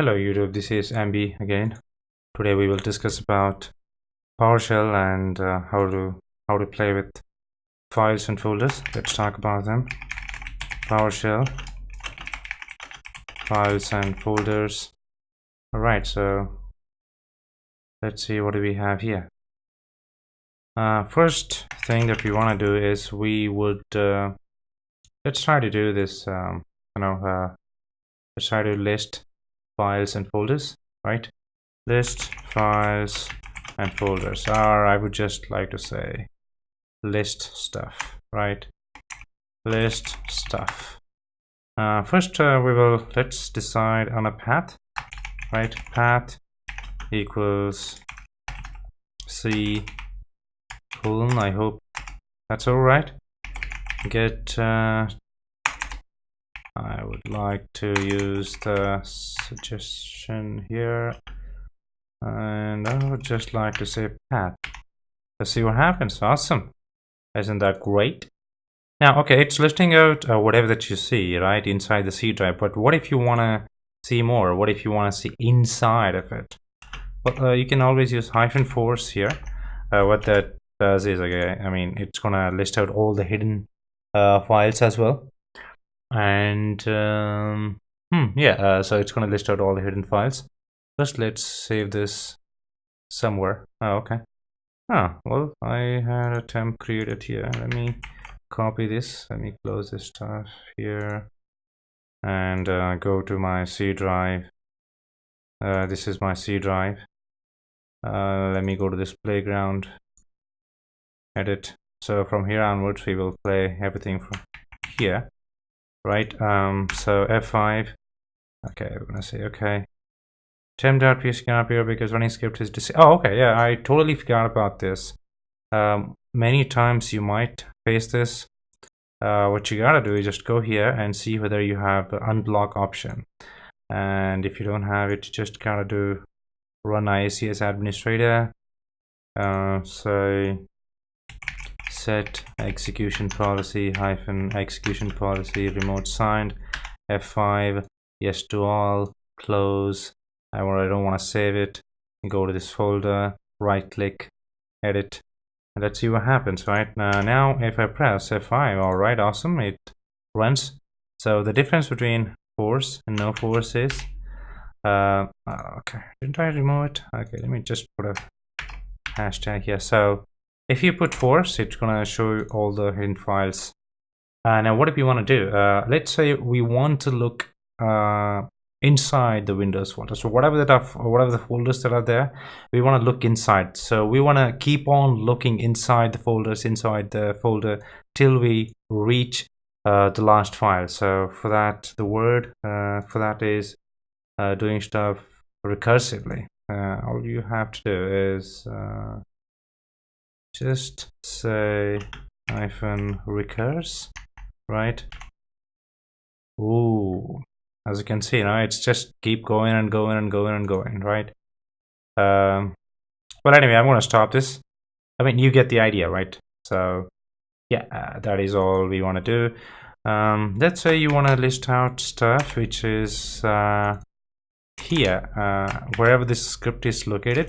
Hello YouTube, this is MB again. Today we will discuss about PowerShell and how to play with files and folders. Let's talk about them. PowerShell, files and folders. Alright, so let's see what do we have here. First thing that we want to do is we would let's try to do this. Let's try to list files and folders, right? List files and folders, or I would just like to say list stuff, right? List stuff. First let's decide on a path, right? Path equals C colon, I hope that's all right. Get I would like to use the suggestion here, and I would just like to say path. Let's see what happens. Awesome. Isn't that great? Now, okay, it's listing out whatever that you see, right, inside the C drive. But what if you want to see more? What if you want to see inside of it? Well, you can always use -force here. What that does is, okay, I mean, it's going to list out all the hidden files as well. And so it's going to list out all the hidden files. First, let's save this somewhere. Oh, okay. Well, I had a temp created here. Let me copy this. Let me close this stuff here and go to my C drive. This is my C drive. Let me go to this playground, edit. So from here onwards, we will play everything from here. Right, so F5, okay, we're gonna say okay. temp.php cannot appear because running script is oh, okay, yeah, I totally forgot about this. Many times you might face this. What you gotta do is just go here and see whether you have the unblock option, and if you don't have it, you just gotta do run ISE as administrator. So set execution policy -execution policy remote signed F5, yes to all, close. I don't want to save it. Go to this folder, right click, edit, and let's see what happens. Right now if I press F5, all right, awesome, it runs. So the difference between force and no force is okay, didn't I remove it? Okay, let me just put a hashtag here. So if you put force, it's gonna show you all the hidden files. Now what if you want to do? Let's say we want to look inside the Windows folder. So whatever the folders that are there, we want to look inside. So we want to keep on looking inside the folders, inside the folder, till we reach the last file. So for that, the word for that is doing stuff recursively. All you have to do is just say -recurse, right? Ooh, as you can see now, it's just keep going and going and going and going, right? But anyway, I'm going to stop this. I mean, you get the idea, right? So yeah, that is all we want to do. Let's say you want to list out stuff which is here, wherever this script is located,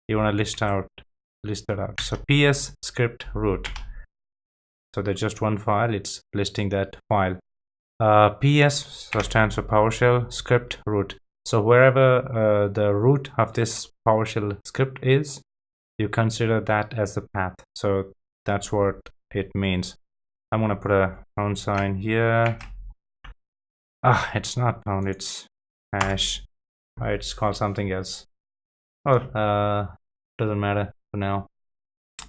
you want to list that out. So ps script root, so there's just one file, it's listing that file. PS stands for PowerShell script root. So wherever the root of this PowerShell script is, you consider that as the path. So that's what it means. I'm gonna put a pound sign here. It's not pound, it's hash. It's called something else. Well, doesn't matter for now.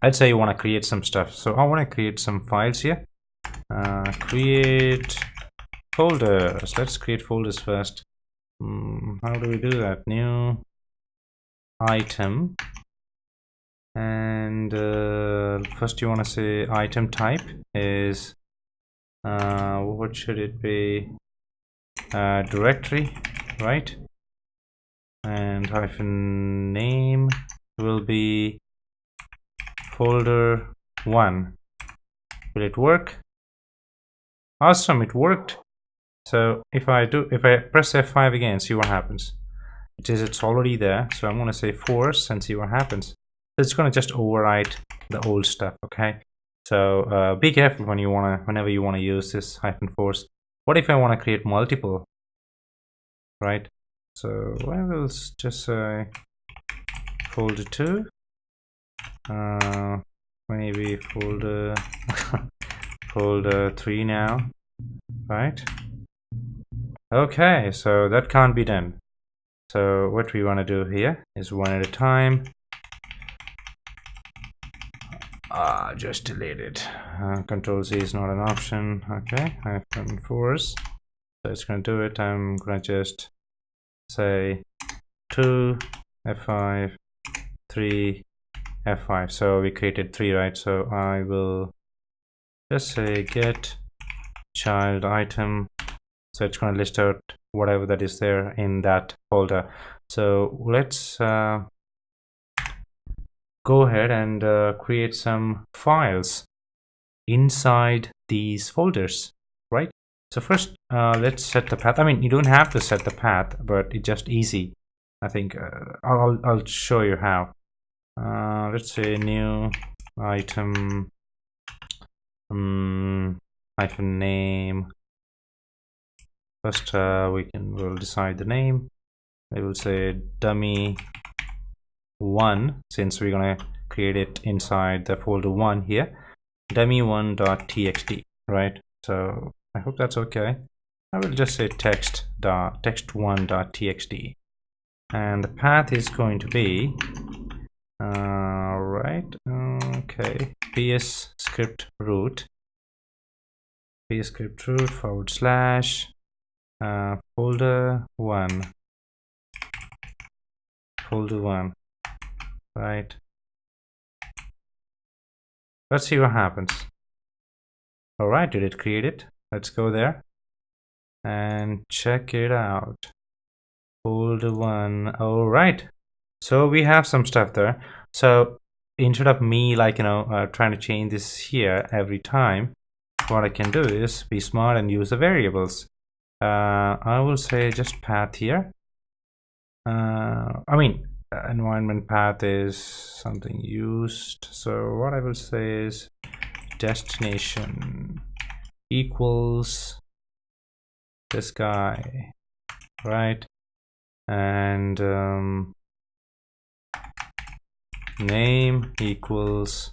I'd say you want to create some stuff. So I want to create some files here. Create folders. Let's create folders first. How do we do that? New item, and first you want to say item type is what should it be? Directory, right? And -name will be folder 1. Will it work? Awesome, it worked. So if I press F5 again, see what happens. it's already there. So I'm going to say force and see what happens. So it's going to just overwrite the old stuff. Okay. So be careful whenever you want to use this -force. What if I want to create multiple, right? So I will just say folder 2, maybe folder folder 3 now, right? Okay, so that can't be done. So what we want to do here is one at a time. Just delete it. Control Z is not an option. Okay, -force. So it's going to do it. I'm going to just say 2 F5 3 F5. So we created 3, right? So I will just say get child item. So it's going to list out whatever that is there in that folder. So let's go ahead and create some files inside these folders, right? So first let's set the path. I mean, you don't have to set the path, but it's just easy. I think I'll show you how. Let's say new item hyphen name. First we'll decide the name. I will say dummy 1, since we're gonna create it inside the folder 1 here. dummy1.txt, right? So I hope that's okay. I will just say text1.txt, and the path is going to be right, okay, ps script root / folder 1, right? Let's see what happens. All right, did it create it? Let's go there and check it out. Folder 1. All right, so we have some stuff there. So instead of me trying to change this here every time, what I can do is be smart and use the variables. I will say just path here. I mean, environment path is something used. So what I will say is destination equals this guy, right? And name equals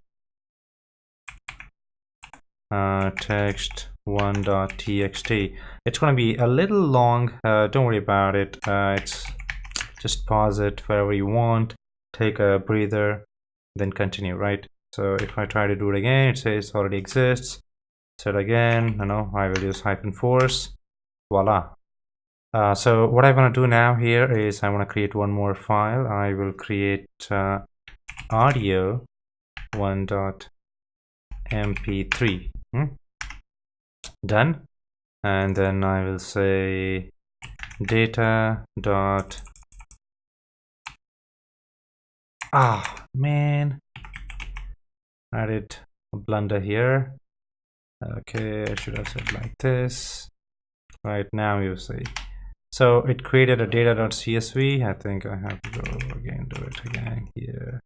text1.txt. It's going to be a little long. Don't worry about it. It's just pause it wherever you want, take a breather, then continue, right? So if I try to do it again, it says already exists. Set again, I will use -force. Voila. So what I want to do now here is I want to create one more file. I will create audio 1.mp3. Done. And then I will say data dot man, I did a blunder here. Okay, I should have said like this. Right, now you see. So it created a data.csv. I think I have to go again, do it again here.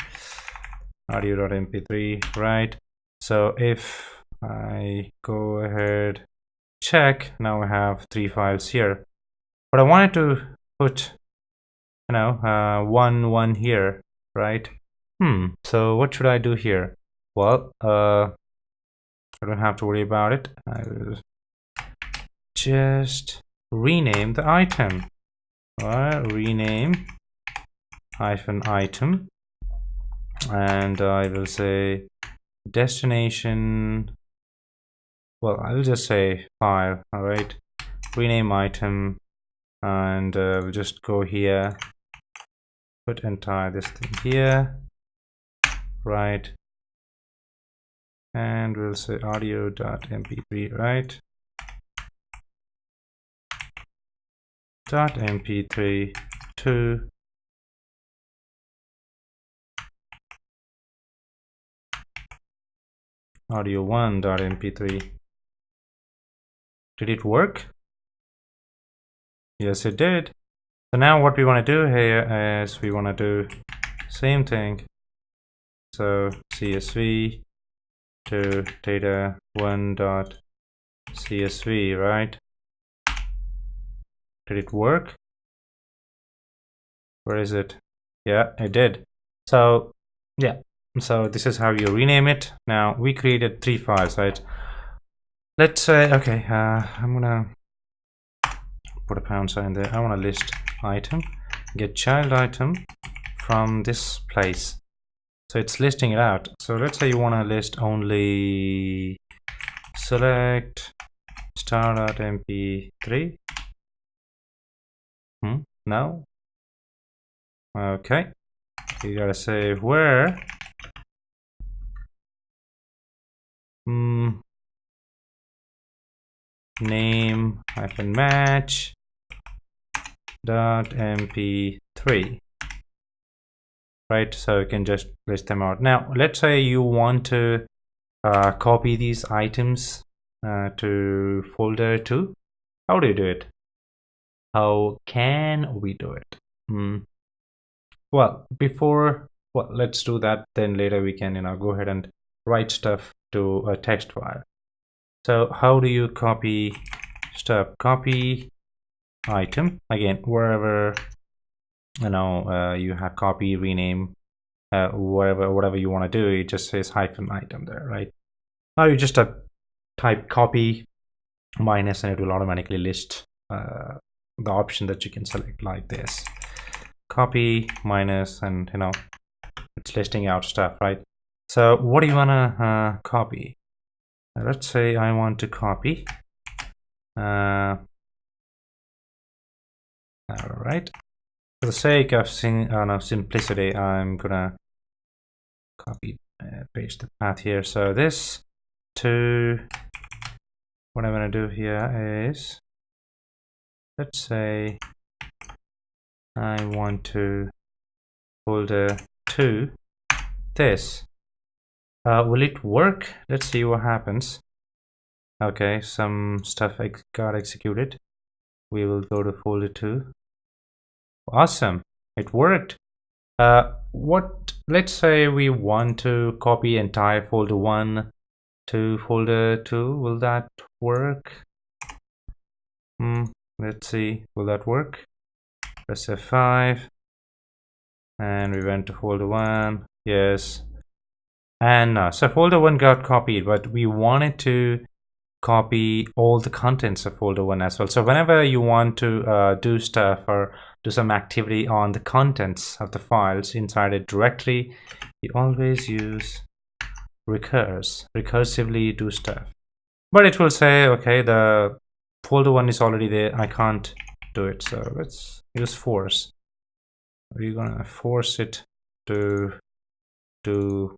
Audio.mp3, right? So if I go ahead, check, now I have 3 files here. But I wanted to put, 1 here, right? So what should I do here? Well, I don't have to worry about it. I will just rename the item. Rename -item, and I will say destination. Well, I will just say file. All right, rename item, and we'll just go here, put entire this thing here, right? And we'll say audio.mp3, right? .mp3 to audio1.mp3. Did it work? Yes, it did. So now what we want to do here is we want to do same thing. So CSV to data1.csv, right? Did it work? Where is it? Yeah, it did. So yeah, so this is how you rename it. Now we created 3 files, right? Let's say, okay, I'm gonna put a pound sign there. I want to list item, get child item from this place. So it's listing it out. So let's say you want to list only select star.mp3. No. Okay. You gotta say where. Name hyphen match dot mp3, right? So you can just list them out. Now let's say you want to copy these items to folder 2. How do you do it? How can we do it? Well, let's do that, then later we can go ahead and write stuff to a text file. So how do you copy stuff? Copy item, again, wherever you have copy, rename, whatever you want to do. It just says hyphen item there, right? Now you just type copy minus and it will automatically list the option that you can select, like this. Copy minus, and it's listing out stuff, right? So what do you want to copy? Let's say I want to copy all right, for the sake of simplicity, I'm gonna copy paste the path here. So this to what I'm gonna do here is, let's say I want to folder 2 this. Will it work? Let's see what happens. Okay, some stuff got executed. We will go to folder 2. Awesome, it worked. Let's say we want to copy entire folder 1 to folder 2. Will that work? Let's see, will that work? Press F5 and we went to folder 1. Yes. And so folder 1 got copied, but we wanted to copy all the contents of folder 1 as well. So whenever you want to do stuff or do some activity on the contents of the files inside a directory, you always use recursively do stuff. But it will say, okay, the folder 1 is already there, I can't do it. So let's use force. We're gonna force it to do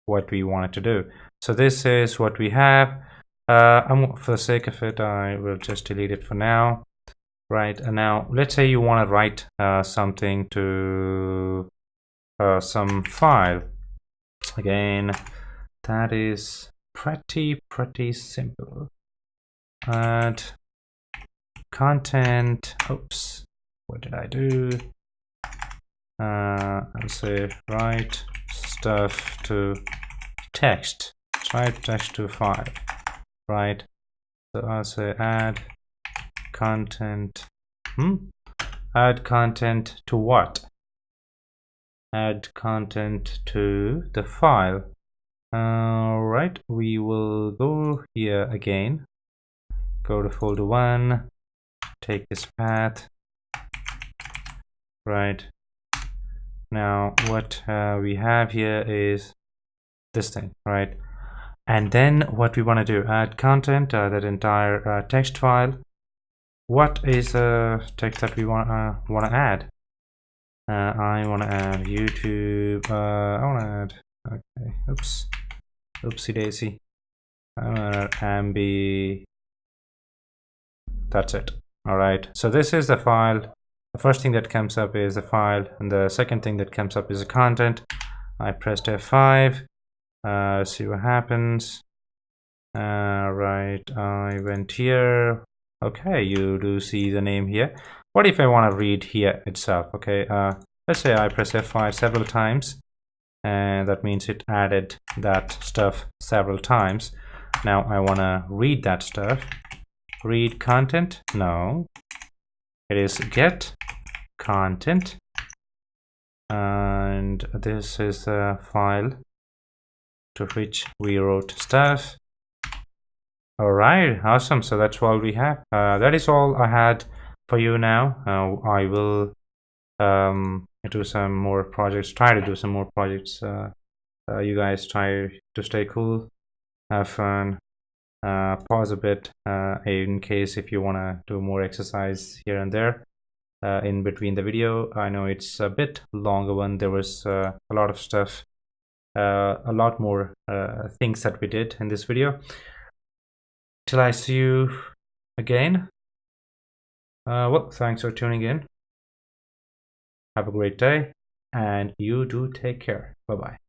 what we want it to do. So this is what we have. For the sake of it, I will just delete it for now. Right, and now let's say you want to write something to some file. Again, that is pretty simple. Add content. Oops, what did I do? I'll say write stuff to text. Write text to file. Right. So I'll say add content. Add content to what? Add content to the file. Right. We will go here again. Go to folder 1. Take this path. Right. Now what we have here is this thing, right? And then what we want to do, add content, that entire text file. What is the text that we want to add? I want to add YouTube. I want to add, okay, oopsie daisy. I want to add ambi. That's it. All right, so this is the file. The first thing that comes up is the file, and the second thing that comes up is the content. I pressed F5. See what happens. Right, I went here. Okay, you do see the name here. What if I want to read here itself? Okay, let's say I press F5 several times, and that means it added that stuff several times. Now I want to read that stuff. Read content? No. It is get content. And this is the file to which we wrote stuff. All right, awesome. So that's all we have. That is all I had for you now. I will do some more projects, try to do some more projects. You guys try to stay cool, have fun, pause a bit in case if you want to do more exercise here and there in between the video. I know it's a bit longer one. There was a lot of stuff, a lot more things that we did in this video. Till I see you again, well, thanks for tuning in. Have a great day, and you do take care. Bye-bye.